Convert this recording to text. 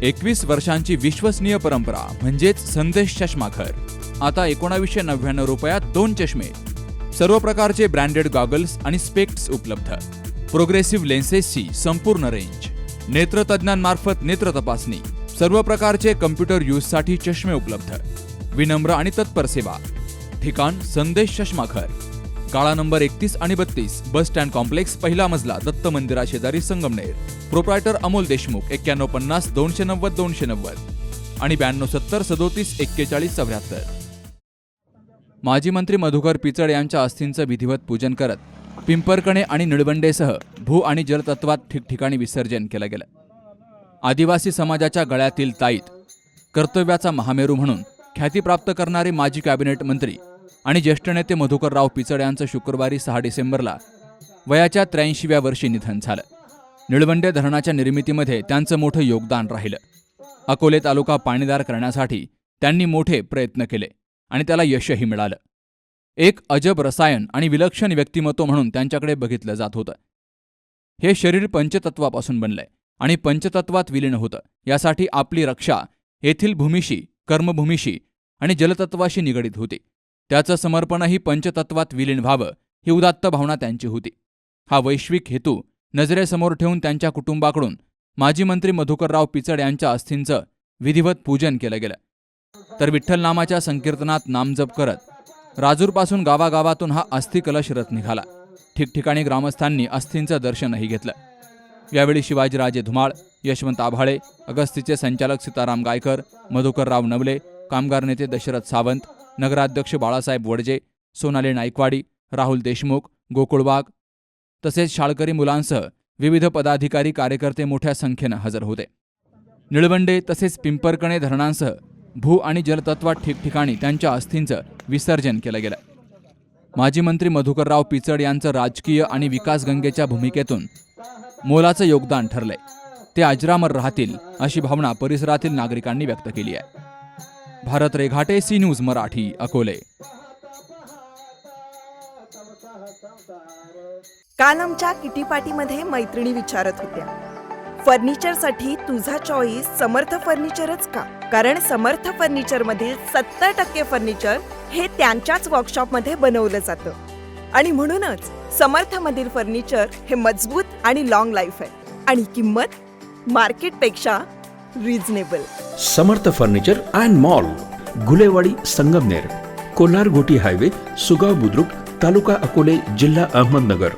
21 वर्षांची विश्वसनीय परंपरा म्हणजेच संदेश चष्माघर. आता 1999 रुपयात 2 चष्मे. सर्व प्रकारचे ब्रँडेड गॉगल्स आणि स्पेक्ट्स उपलब्ध. प्रोग्रेसिव्ह लेन्सेसची संपूर्ण रेंज. नेत्रतज्ञांमार्फत नेत्र तपासणी. सर्व प्रकारचे कम्प्युटर यूजसाठी चष्मे उपलब्ध. विनम्र आणि तत्पर सेवा. ठिकाण संदेश चष्माघर. गाळा नंबर 31 आणि 32, बस स्टँड कॉम्प्लेक्स, पहिला मजला, दत्त मंदिरा शेजारी, संगमनेर. प्रोप्रायटर अमोल देशमुख. 9150 290 290 आणि 9270 37 41 74. माजी मंत्री मधुकर पिचड यांच्या अस्थींचं विधिवत पूजन करत पिंपरकणे आणि निळवंडेसह भू आणि जलतत्वात ठिकठिकाणी विसर्जन केलं गेलं. आदिवासी समाजाच्या गळ्यातील ताईत, कर्तव्याचा महामेरू म्हणून ख्याती प्राप्त करणारे माजी कॅबिनेट मंत्री आणि ज्येष्ठ नेते मधुकरराव पिचड यांचं शुक्रवारी 6 डिसेंबरला वयाच्या 83व्या वर्षी निधन झालं. निळवंडे धरणाच्या निर्मितीमध्ये त्यांचं मोठं योगदान राहिलं. अकोले तालुका पाणीदार करण्यासाठी त्यांनी मोठे प्रयत्न केले आणि त्याला यशही मिळालं. एक अजब रसायन आणि विलक्षण व्यक्तिमत्व म्हणून त्यांच्याकडे बघितलं जात होतं. हे शरीर पंचतत्वापासून बनलंय आणि पंचतत्वात विलीन होतं. यासाठी आपली रक्षा येथील भूमीशी, कर्मभूमीशी आणि जलतत्वाशी निगडीत होती. त्याचं समर्पणही पंचतत्वात विलीन व्हावं ही उदात्त भावना त्यांची होती. हा वैश्विक हेतू नजरेसमोर ठेवून त्यांच्या कुटुंबाकडून माजी मंत्री मधुकरराव पिचड यांच्या अस्थींचं विधिवत पूजन केलं गेलं. तर विठ्ठल नामाच्या संकीर्तनात नामजप करत राजूरपासून गावागावातून हा अस्थी कलश रथ निघाला. ठिकठिकाणी ग्रामस्थांनी अस्थींचं दर्शनही घेतलं. यावेळी शिवाजीराजे धुमाळ, यशवंत आभाळे, अगस्तीचे संचालक सीताराम गायकर, मधुकरराव नवले, कामगार नेते दशरथ सावंत, नगराध्यक्ष बाळासाहेब वडजे, सोनाली नाईकवाडी, राहुल देशमुख, गोकुळ वाघ तसेच शाळकरी मुलांसह विविध पदाधिकारी, कार्यकर्ते मोठ्या संख्येनं हजर होते. निळवंडे तसेच पिंपरकणे धरणांसह भू आणि जलतत्वात ठिकठिकाणी त्यांच्या अस्थींचं विसर्जन केलं गेलं. माजी मंत्री मधुकरराव पिचड यांचं राजकीय आणि विकासगंगेच्या भूमिकेतून मोलाचं योगदान ठरलंय. ते अजरामर राहतील अशी भावना परिसरातील नागरिकांनी व्यक्त केली आहे. Bharat Reghate, C news Marathi, Akole. काल आमच्या किटी पार्टीमध्ये मैत्रिणी विचारत होत्या, फर्निचरसाठी तुझा चॉईस समर्थ फर्निचरच का? कारण समर्थ फर्निचर मधील 70% फर्निचर हे त्यांच्याच वर्कशॉपमध्ये बनवलं जातं आणि म्हणूनच समर्थ मधील फर्निचर हे मजबूत आणि लॉंग लाईफ आहे आणि किंमत मार्केटपेक्षा reasonable. Samarth furniture and mall, Gulewadi, Sangamner. Kolar गोटी हायवे, सुगाव बुद्रुक, तालुका अकोले, जिल्हा अहमदनगर.